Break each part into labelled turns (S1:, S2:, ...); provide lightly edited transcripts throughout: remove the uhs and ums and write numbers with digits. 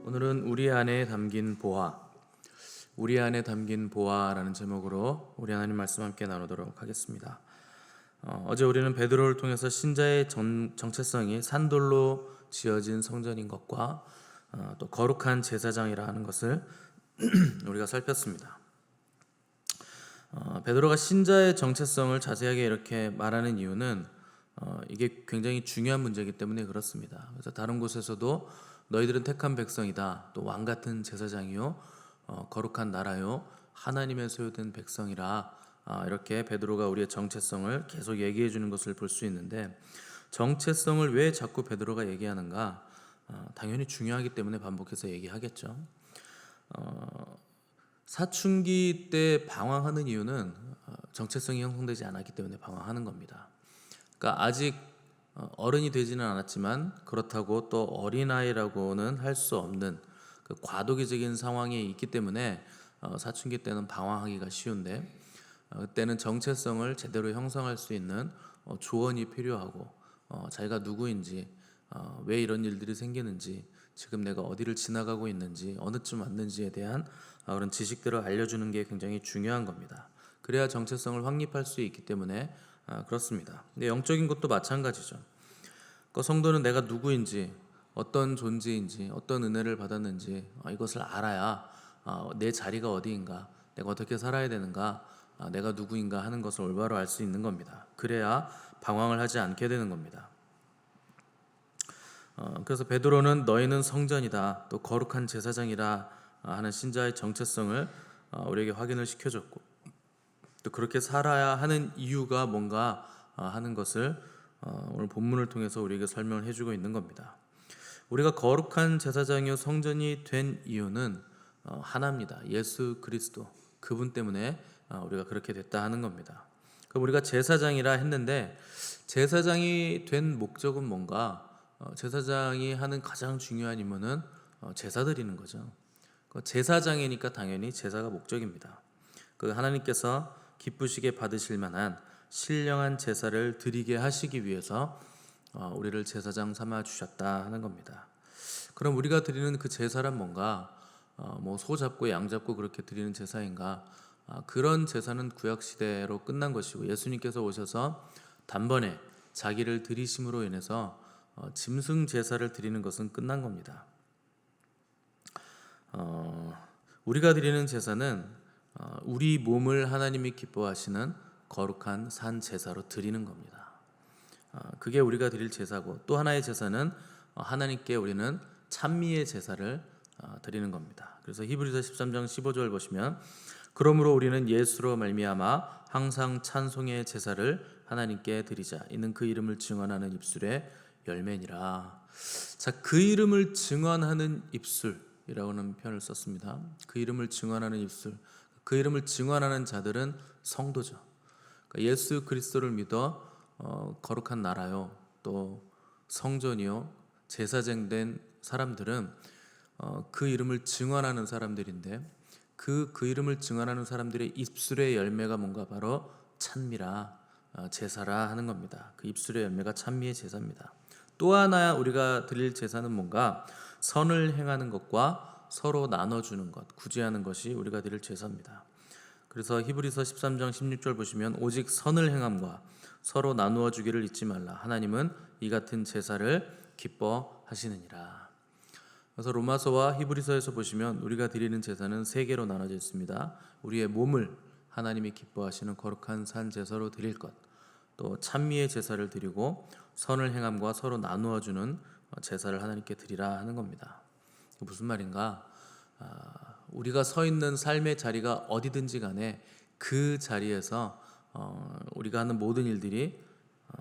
S1: 오늘은 우리 안에 담긴 보화, 우리 안에 담긴 보화라는 제목으로 우리 하나님 말씀 함께 나누도록 하겠습니다. 어제 우리는 베드로를 통해서 신자의 정체성이 산돌로 지어진 성전인 것과 또 거룩한 제사장이라 하는 것을 우리가 살폈습니다. 베드로가 신자의 정체성을 자세하게 이렇게 말하는 이유는 이게 굉장히 중요한 문제이기 때문에 그렇습니다. 그래서 다른 곳에서도 너희들은 택한 백성이다, 또 왕같은 제사장이요, 거룩한 나라요, 하나님의 소유된 백성이라, 이렇게 베드로가 우리의 정체성을 계속 얘기해 주는 것을 볼 수 있는데, 정체성을 왜 자꾸 베드로가 얘기하는가? 당연히 중요하기 때문에 반복해서 얘기하겠죠. 사춘기 때 방황하는 이유는 정체성이 형성되지 않았기 때문에 방황하는 겁니다. 그러니까 아직 어른이 되지는 않았지만 그렇다고 또 어린아이라고는 할 수 없는 그 과도기적인 상황이 있기 때문에 사춘기 때는 방황하기가 쉬운데, 그때는 정체성을 제대로 형성할 수 있는 조언이 필요하고, 자기가 누구인지, 왜 이런 일들이 생기는지, 지금 내가 어디를 지나가고 있는지, 어느쯤 왔는지에 대한 그런 지식들을 알려주는 게 굉장히 중요한 겁니다. 그래야 정체성을 확립할 수 있기 때문에 그렇습니다. 근데 영적인 것도 마찬가지죠. 그 성도는 내가 누구인지, 어떤 존재인지, 어떤 은혜를 받았는지 이것을 알아야 내 자리가 어디인가, 내가 어떻게 살아야 되는가, 내가 누구인가 하는 것을 올바로 알 수 있는 겁니다. 그래야 방황을 하지 않게 되는 겁니다. 그래서 베드로는 너희는 성전이다, 또 거룩한 제사장이라 하는 신자의 정체성을 우리에게 확인을 시켜줬고, 또 그렇게 살아야 하는 이유가 뭔가 하는 것을 오늘 본문을 통해서 우리에게 설명을 해주고 있는 겁니다. 우리가 거룩한 제사장이요 성전이 된 이유는 하나입니다. 예수 그리스도, 그분 때문에 우리가 그렇게 됐다 하는 겁니다. 그럼 우리가 제사장이라 했는데, 제사장이 된 목적은 뭔가? 제사장이 하는 가장 중요한 임무는 제사 드리는 거죠. 제사장이니까 당연히 제사가 목적입니다. 그 하나님께서 기쁘시게 받으실 만한 신령한 제사를 드리게 하시기 위해서 우리를 제사장 삼아 주셨다 하는 겁니다. 그럼 우리가 드리는 그 제사란 뭔가? 뭐 소 잡고 양 잡고 그렇게 드리는 제사인가? 그런 제사는 구약 시대로 끝난 것이고, 예수님께서 오셔서 단번에 자기를 드리심으로 인해서 짐승 제사를 드리는 것은 끝난 겁니다. 우리가 드리는 제사는 우리 몸을 하나님이 기뻐하시는 거룩한 산 제사로 드리는 겁니다. 그게 우리가 드릴 제사고, 또 하나의 제사는 하나님께 우리는 찬미의 제사를 드리는 겁니다. 그래서 히브리서 13장 15절 보시면, 그러므로 우리는 예수로 말미암아 항상 찬송의 제사를 하나님께 드리자. 이는 그 이름을 증언하는 입술의 열매니라. 자, 그 이름을 증언하는 입술이라고는 표현을 썼습니다. 그 이름을 증언하는 입술, 그 이름을 증언하는 자들은 성도죠. 그러니까 예수 그리스도를 믿어 거룩한 나라요, 또 성전이요, 제사장 된 사람들은 그 이름을 증언하는 사람들인데, 그 이름을 증언하는 사람들의 입술의 열매가 뭔가? 바로 찬미라, 제사라 하는 겁니다. 그 입술의 열매가 찬미의 제사입니다. 또 하나 우리가 드릴 제사는 뭔가? 선을 행하는 것과 서로 나눠주는 것, 구제하는 것이 우리가 드릴 제사입니다. 그래서 히브리서 13장 16절 보시면, 오직 선을 행함과 서로 나누어 주기를 잊지 말라. 하나님은 이 같은 제사를 기뻐하시느니라. 그래서 로마서와 히브리서에서 보시면 우리가 드리는 제사는 세 개로 나눠져 있습니다. 우리의 몸을 하나님이 기뻐하시는 거룩한 산 제사로 드릴 것, 또 찬미의 제사를 드리고, 선을 행함과 서로 나누어 주는 제사를 하나님께 드리라 하는 겁니다. 무슨 말인가? 우리가 서 있는 삶의 자리가 어디든지 간에 그 자리에서 우리가 하는 모든 일들이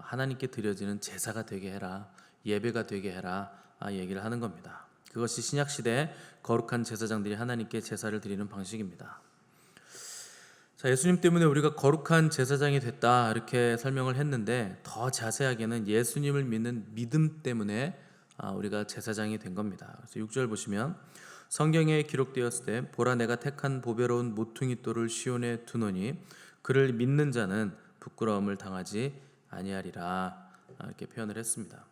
S1: 하나님께 드려지는 제사가 되게 해라, 예배가 되게 해라 얘기를 하는 겁니다. 그것이 신약시대 거룩한 제사장들이 하나님께 제사를 드리는 방식입니다. 자, 예수님 때문에 우리가 거룩한 제사장이 됐다 이렇게 설명을 했는데, 더 자세하게는 예수님을 믿는 믿음 때문에 우리가 제사장이 된 겁니다. 그래서 6절 보시면, 성경에 기록되었을 때 보라 내가 택한 보배로운 모퉁이 돌을 시온에 두노니 그를 믿는 자는 부끄러움을 당하지 아니하리라, 이렇게 표현을 했습니다.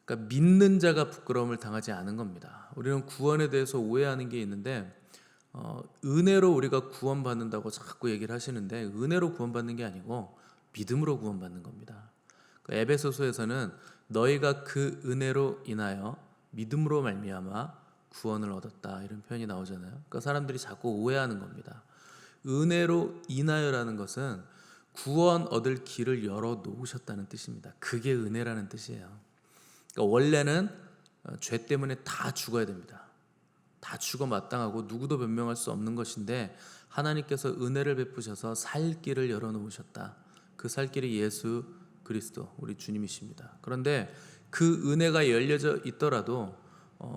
S1: 그러니까 믿는 자가 부끄러움을 당하지 않은 겁니다. 우리는 구원에 대해서 오해하는 게 있는데 은혜로 우리가 구원받는다고 자꾸 얘기를 하시는데 은혜로 구원받는 게 아니고 믿음으로 구원받는 겁니다. 에베소서에서는 너희가 그 은혜로 인하여 믿음으로 말미암아 구원을 얻었다 이런 표현이 나오잖아요. 그러니까 사람들이 자꾸 오해하는 겁니다. 은혜로 인하여라는 것은 구원 얻을 길을 열어 놓으셨다는 뜻입니다. 그게 은혜라는 뜻이에요. 그러니까 원래는 죄 때문에 다 죽어야 됩니다. 다 죽어 마땅하고 누구도 변명할 수 없는 것인데 하나님께서 은혜를 베푸셔서 살 길을 열어 놓으셨다. 그 살 길이 예수 그리스도 우리 주님이십니다. 그런데 그 은혜가 열려져 있더라도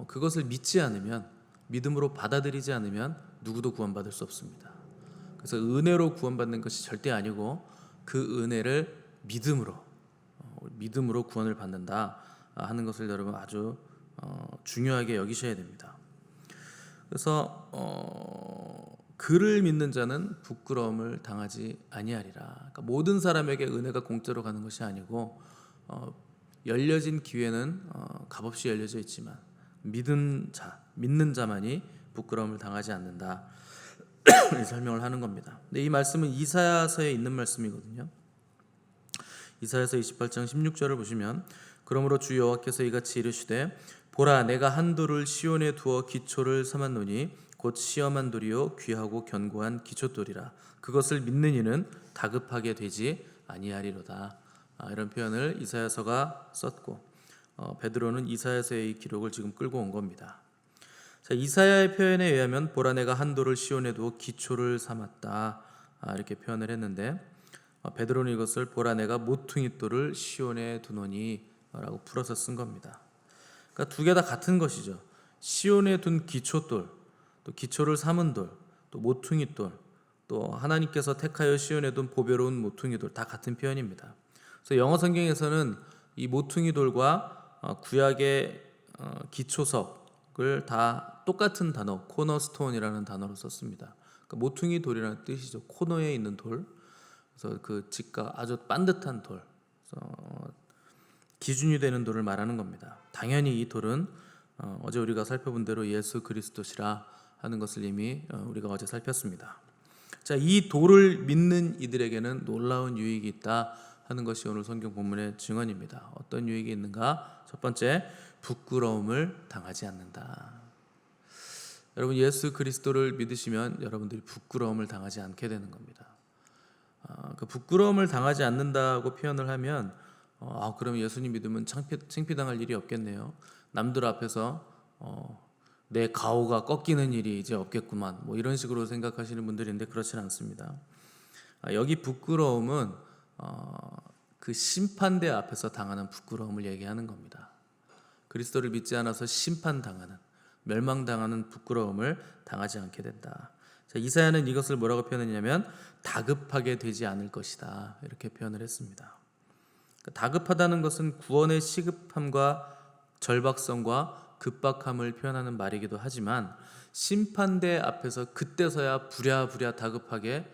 S1: 그것을 믿지 않으면, 믿음으로 받아들이지 않으면 누구도 구원받을 수 없습니다. 그래서 은혜로 구원받는 것이 절대 아니고 그 은혜를 믿음으로 구원을 받는다 하는 것을 여러분 아주 중요하게 여기셔야 됩니다. 그래서 그를 믿는 자는 부끄러움을 당하지 아니하리라. 그러니까 모든 사람에게 은혜가 공짜로 가는 것이 아니고 열려진 기회는 값없이 열려져 있지만 믿는 자만이 부끄러움을 당하지 않는다. 이 설명을 하는 겁니다. 근데 이 말씀은 이사야서에 있는 말씀이거든요. 이사야서 28장 16절을 보시면 그러므로 주 여호와께서 이같이 이르시되 보라 내가 한 돌을 시온에 두어 기초를 삼았노니 곧 시험한 돌이요 귀하고 견고한 기초돌이라 그것을 믿는 이는 다급하게 되지 아니하리로다. 이런 표현을 이사야서가 썼고 베드로는 이사야서의 기록을 지금 끌고 온 겁니다. 자, 이사야의 표현에 의하면 보라 내가 한 돌을 시온에 두어 기초를 삼았다 이렇게 표현을 했는데 베드로는 이것을 보라 내가 모퉁이 돌을 시온에 두노니 라고 풀어서 쓴 겁니다. 그러니까 두 개 다 같은 것이죠. 시온에 둔 기초돌, 또 기초를 삼은 돌, 또 모퉁이 돌, 또 하나님께서 택하여 시온에 둔 보배로운 모퉁이 돌 다 같은 표현입니다. 그래서 영어 성경에서는 이 모퉁이 돌과 구약의 기초석을 다 똑같은 단어 코너스톤이라는 단어로 썼습니다. 그러니까 모퉁이 돌이라는 뜻이죠. 코너에 있는 돌. 그래서 그 직각 아주 반듯한 돌, 기준이 되는 돌을 말하는 겁니다. 당연히 이 돌은 어제 우리가 살펴본 대로 예수 그리스도시라 하는 것을 이미 우리가 어제 살폈습니다. 자, 이 돌을 믿는 이들에게는 놀라운 유익이 있다 하는 것이 오늘 성경 본문의 증언입니다. 어떤 유익이 있는가? 첫 번째, 부끄러움을 당하지 않는다. 여러분 예수 그리스도를 믿으시면 여러분들이 부끄러움을 당하지 않게 되는 겁니다. 그 부끄러움을 당하지 않는다고 표현을 하면 그럼 예수님 믿으면 창피당할 일이 없겠네요. 남들 앞에서 내 가오가 꺾이는 일이 이제 없겠구만 뭐 이런 식으로 생각하시는 분들인데 그렇지는 않습니다. 여기 부끄러움은 그 심판대 앞에서 당하는 부끄러움을 얘기하는 겁니다. 그리스도를 믿지 않아서 심판당하는, 멸망당하는 부끄러움을 당하지 않게 된다. 자, 이사야는 이것을 뭐라고 표현했냐면 다급하게 되지 않을 것이다 이렇게 표현을 했습니다. 다급하다는 것은 구원의 시급함과 절박성과 급박함을 표현하는 말이기도 하지만 심판대 앞에서 그때서야 부랴부랴 다급하게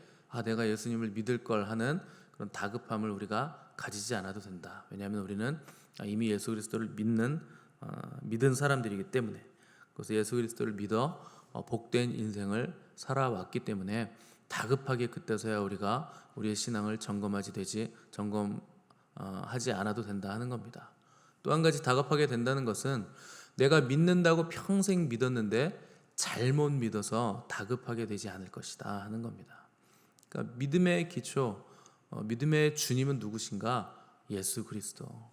S1: 내가 예수님을 믿을 걸 하는 그런 다급함을 우리가 가지지 않아도 된다. 왜냐하면 우리는 이미 예수 그리스도를 믿은 사람들이기 때문에, 그래서 예수 그리스도를 믿어 복된 인생을 살아왔기 때문에 다급하게 그때서야 우리가 우리의 신앙을 점검하지 않아도 된다 하는 겁니다. 또 한 가지 다급하게 된다는 것은 내가 믿는다고 평생 믿었는데 잘못 믿어서 다급하게 되지 않을 것이다 하는 겁니다. 그러니까 믿음의 기초, 믿음의 주님은 누구신가? 예수 그리스도.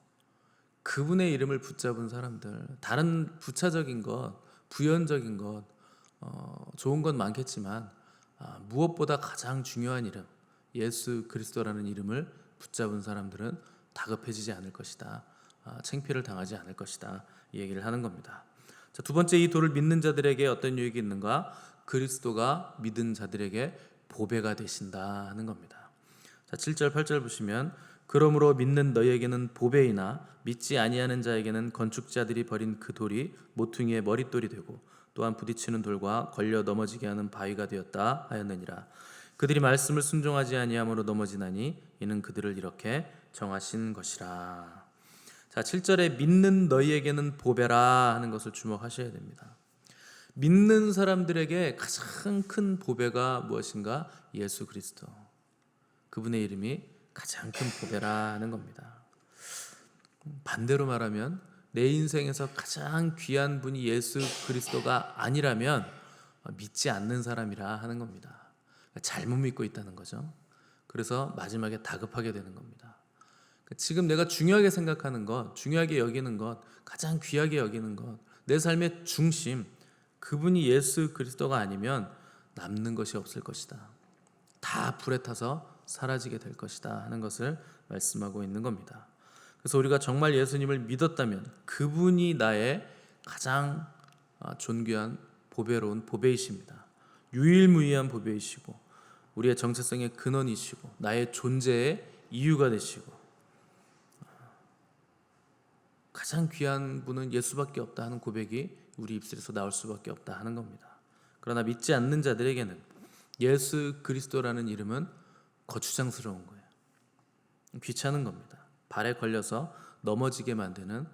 S1: 그분의 이름을 붙잡은 사람들, 다른 부차적인 것, 부연적인 것, 좋은 건 많겠지만 무엇보다 가장 중요한 이름, 예수 그리스도라는 이름을 붙잡은 사람들은 다급해지지 않을 것이다. 창피를 당하지 않을 것이다. 이 얘기를 하는 겁니다. 자, 두 번째, 이 돌을 믿는 자들에게 어떤 유익이 있는가? 그리스도가 믿은 자들에게 보배가 되신다 하는 겁니다. 자, 7절 8절 보시면 그러므로 믿는 너희에게는 보배이나 믿지 아니하는 자에게는 건축자들이 버린 그 돌이 모퉁이의 머릿돌이 되고 또한 부딪히는 돌과 걸려 넘어지게 하는 바위가 되었다 하였느니라. 그들이 말씀을 순종하지 아니함으로 넘어지나니 이는 그들을 이렇게 정하신 것이라. 자, 7절에 믿는 너희에게는 보배라 하는 것을 주목하셔야 됩니다. 믿는 사람들에게 가장 큰 보배가 무엇인가? 예수 그리스도. 그분의 이름이 가장 큰 보배라 하는 겁니다. 반대로 말하면 내 인생에서 가장 귀한 분이 예수 그리스도가 아니라면 믿지 않는 사람이라 하는 겁니다. 잘못 믿고 있다는 거죠. 그래서 마지막에 다급하게 되는 겁니다. 지금 내가 중요하게 생각하는 것, 중요하게 여기는 것, 가장 귀하게 여기는 것, 내 삶의 중심, 그분이 예수 그리스도가 아니면 남는 것이 없을 것이다. 다 불에 타서 사라지게 될 것이다 하는 것을 말씀하고 있는 겁니다. 그래서 우리가 정말 예수님을 믿었다면 그분이 나의 가장 존귀한 보배로운 보배이십니다. 유일무이한 보배이시고 우리의 정체성의 근원이시고 나의 존재의 이유가 되시고 가장 귀한 분은 예수밖에 없다 하는 고백이 우리 입술에서 나올 수밖에 없다 하는 겁니다. 그러나 믿지 않는 자들에게는 예수 그리스도라는 이름은 거추장스러운 거예요. 귀찮은 겁니다. 발에 걸려서 넘어지게 만드는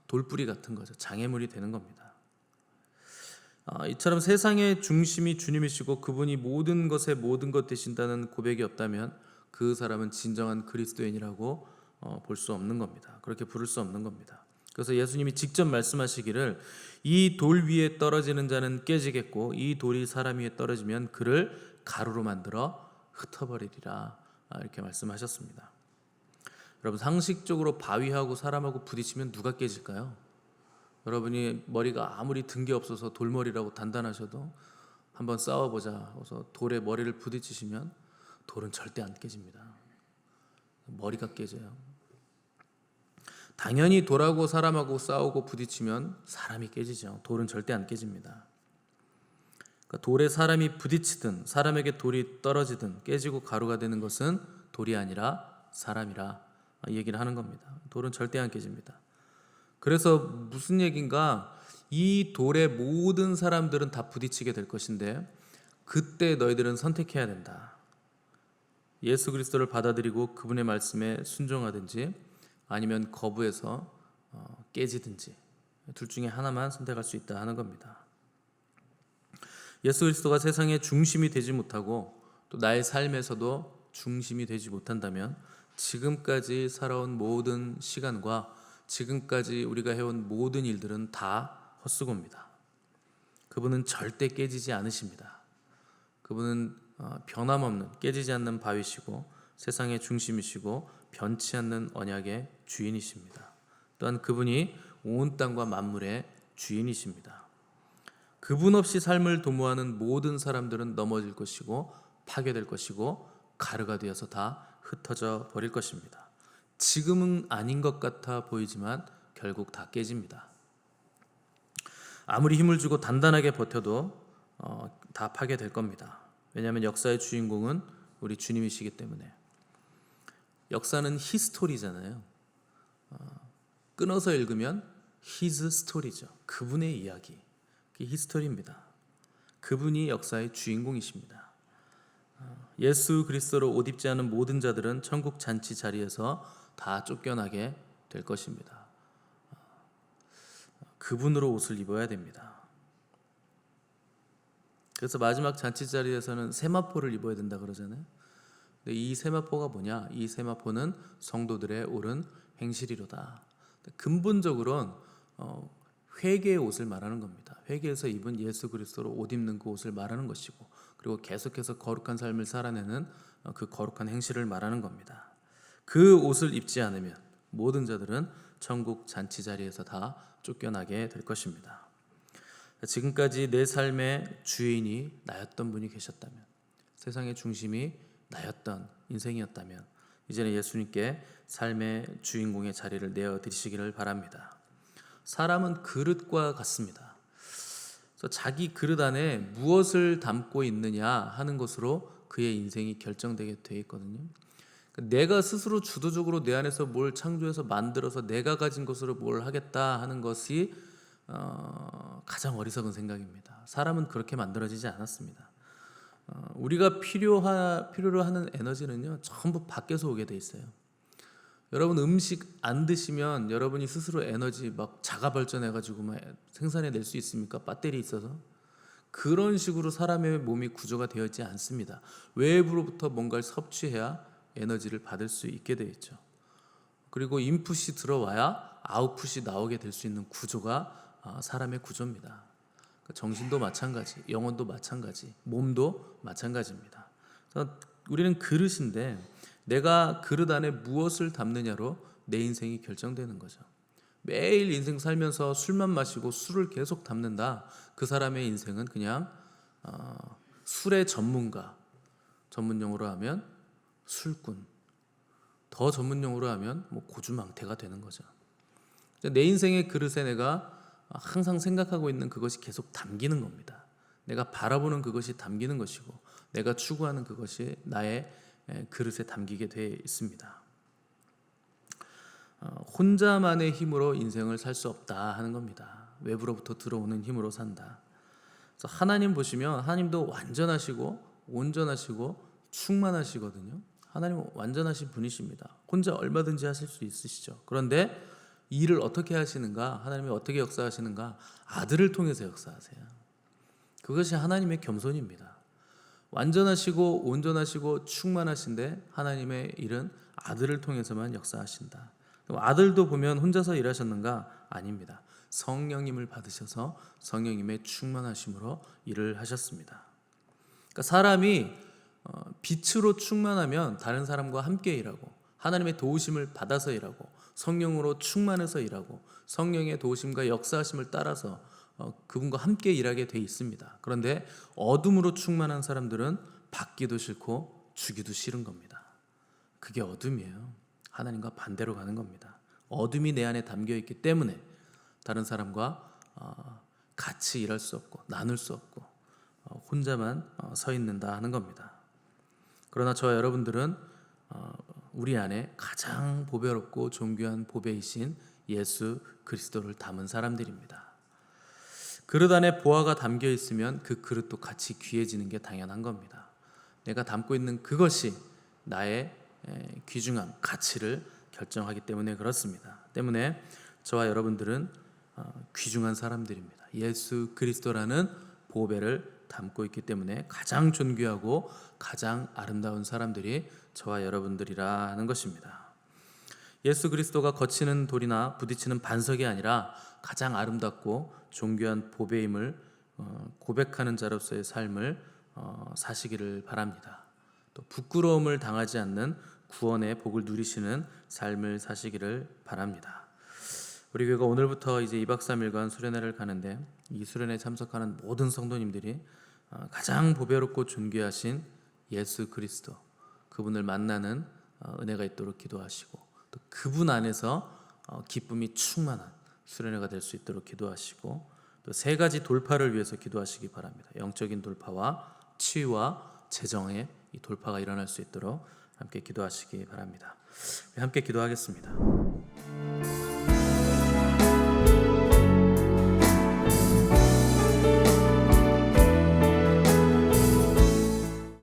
S1: 돌뿌리 같은 거죠. 장애물이 되는 겁니다. 이처럼 세상의 중심이 주님이시고 그분이 모든 것에 모든 것 되신다는 고백이 없다면 그 사람은 진정한 그리스도인이라고 볼 수 없는 겁니다. 그렇게 부를 수 없는 겁니다. 그래서 예수님이 직접 말씀하시기를 이 돌 위에 떨어지는 자는 깨지겠고 이 돌이 사람 위에 떨어지면 그를 가루로 만들어 흩어버리리라 이렇게 말씀하셨습니다. 여러분 상식적으로 바위하고 사람하고 부딪히면 누가 깨질까요? 여러분이 머리가 아무리 든 게 없어서 돌머리라고 단단하셔도 한번 싸워보자 해서 돌에 머리를 부딪히시면 돌은 절대 안 깨집니다. 머리가 깨져요. 당연히 돌하고 사람하고 싸우고 부딪히면 사람이 깨지죠. 돌은 절대 안 깨집니다. 그러니까 돌에 사람이 부딪히든 사람에게 돌이 떨어지든 깨지고 가루가 되는 것은 돌이 아니라 사람이라 이 얘기를 하는 겁니다. 돌은 절대 안 깨집니다. 그래서 무슨 얘기인가? 이 돌에 모든 사람들은 다 부딪히게 될 것인데 그때 너희들은 선택해야 된다. 예수 그리스도를 받아들이고 그분의 말씀에 순종하든지 아니면 거부해서 깨지든지 둘 중에 하나만 선택할 수 있다 하는 겁니다. 예수 그리스도가 세상의 중심이 되지 못하고 또 나의 삶에서도 중심이 되지 못한다면 지금까지 살아온 모든 시간과 지금까지 우리가 해온 모든 일들은 다 헛수고입니다. 그분은 절대 깨지지 않으십니다. 그분은 변함없는 깨지지 않는 바위시고 세상의 중심이시고 변치 않는 언약의 주인이십니다. 또한 그분이 온 땅과 만물의 주인이십니다. 그분 없이 삶을 도모하는 모든 사람들은 넘어질 것이고 파괴될 것이고 가루가 되어서 다 흩어져 버릴 것입니다. 지금은 아닌 것 같아 보이지만 결국 다 깨집니다. 아무리 힘을 주고 단단하게 버텨도 다 파괴될 겁니다. 왜냐하면 역사의 주인공은 우리 주님이시기 때문에. 역사는 히스토리잖아요. 끊어서 읽으면 His 스토리죠. 그분의 이야기. 그게 히스토리입니다. 그분이 역사의 주인공이십니다. 예수 그리스도로 옷 입지 않은 모든 자들은 천국 잔치 자리에서 다 쫓겨나게 될 것입니다. 그분으로 옷을 입어야 됩니다. 그래서 마지막 잔치 자리에서는 세마포를 입어야 된다 그러잖아요. 근데 이 세마포가 뭐냐? 이 세마포는 성도들의 옳은 행실이로다. 근본적으로는 회개의 옷을 말하는 겁니다. 회개에서 입은 예수 그리스도로 옷 입는 그 옷을 말하는 것이고 그리고 계속해서 거룩한 삶을 살아내는 그 거룩한 행실을 말하는 겁니다. 그 옷을 입지 않으면 모든 자들은 천국 잔치 자리에서 다 쫓겨나게 될 것입니다. 지금까지 내 삶의 주인이 나였던 분이 계셨다면, 세상의 중심이 나였던 인생이었다면 이제는 예수님께 삶의 주인공의 자리를 내어드리시기를 바랍니다. 사람은 그릇과 같습니다. 그래서 자기 그릇 안에 무엇을 담고 있느냐 하는 것으로 그의 인생이 결정되게 되어 있거든요. 내가 스스로 주도적으로 내 안에서 뭘 창조해서 만들어서 내가 가진 것으로 뭘 하겠다 하는 것이 가장 어리석은 생각입니다. 사람은 그렇게 만들어지지 않았습니다. 우리가 필요로 하는 에너지는요 전부 밖에서 오게 돼 있어요. 여러분 음식 안 드시면 여러분이 스스로 에너지 막 자가 발전해가지고 막 생산해낼 수 있습니까? 배터리 있어서. 그런 식으로 사람의 몸이 구조가 되어 있지 않습니다. 외부로부터 뭔가를 섭취해야 에너지를 받을 수 있게 되어 있죠. 그리고 인풋이 들어와야 아웃풋이 나오게 될 수 있는 구조가 사람의 구조입니다. 정신도 마찬가지, 영혼도 마찬가지, 몸도 마찬가지입니다. 그래서 우리는 그릇인데 내가 그릇 안에 무엇을 담느냐로 내 인생이 결정되는 거죠. 매일 인생 살면서 술만 마시고 술을 계속 담는다. 그 사람의 인생은 그냥 술의 전문가, 전문용어로 하면 술꾼, 더 전문용어로 하면 뭐 고주망태가 되는 거죠. 내 인생의 그릇에 내가 항상 생각하고 있는 그것이 계속 담기는 겁니다. 내가 바라보는 그것이 담기는 것이고 내가 추구하는 그것이 나의 그릇에 담기게 되어 있습니다. 혼자만의 힘으로 인생을 살 수 없다 하는 겁니다. 외부로부터 들어오는 힘으로 산다. 그래서 하나님 보시면 하나님도 완전하시고 온전하시고 충만하시거든요. 하나님은 완전하신 분이십니다. 혼자 얼마든지 하실 수 있으시죠. 그런데 이 일을 어떻게 하시는가? 하나님이 어떻게 역사하시는가? 아들을 통해서 역사하세요. 그것이 하나님의 겸손입니다. 완전하시고 온전하시고 충만하신데 하나님의 일은 아들을 통해서만 역사하신다. 아들도 보면 혼자서 일하셨는가? 아닙니다. 성령님을 받으셔서 성령님의 충만하심으로 일을 하셨습니다. 그러니까 사람이 빛으로 충만하면 다른 사람과 함께 일하고 하나님의 도우심을 받아서 일하고 성령으로 충만해서 일하고 성령의 도우심과 역사하심을 따라서 그분과 함께 일하게 돼 있습니다. 그런데 어둠으로 충만한 사람들은 받기도 싫고 주기도 싫은 겁니다. 그게 어둠이에요. 하나님과 반대로 가는 겁니다. 어둠이 내 안에 담겨 있기 때문에 다른 사람과 같이 일할 수 없고 나눌 수 없고 혼자만 서 있는다 하는 겁니다. 그러나 저와 여러분들은 우리 안에 가장 보배롭고 존귀한 보배이신 예수 그리스도를 담은 사람들입니다. 그릇 안에 보화가 담겨 있으면 그 그릇도 같이 귀해지는 게 당연한 겁니다. 내가 담고 있는 그것이 나의 귀중함, 가치를 결정하기 때문에 그렇습니다. 때문에 저와 여러분들은 귀중한 사람들입니다. 예수 그리스도라는 보배를 담고 있기 때문에 가장 존귀하고 가장 아름다운 사람들이 저와 여러분들이라 하는 것입니다. 예수 그리스도가 거치는 돌이나 부딪히는 반석이 아니라 가장 아름답고 존귀한 보배임을 고백하는 자로서의 삶을 사시기를 바랍니다. 또 부끄러움을 당하지 않는 구원의 복을 누리시는 삶을 사시기를 바랍니다. 우리 교회가 오늘부터 이제 2박 3일간 수련회를 가는데 이 수련회에 참석하는 모든 성도님들이 가장 보배롭고 존귀하신 예수 그리스도 그분을 만나는 은혜가 있도록 기도하시고 또 그분 안에서 기쁨이 충만한 수련회가 될 수 있도록 기도하시고 또 세 가지 돌파를 위해서 기도하시기 바랍니다. 영적인 돌파와 치유와 재정의 이 돌파가 일어날 수 있도록 함께 기도하시기 바랍니다. 함께 기도하겠습니다.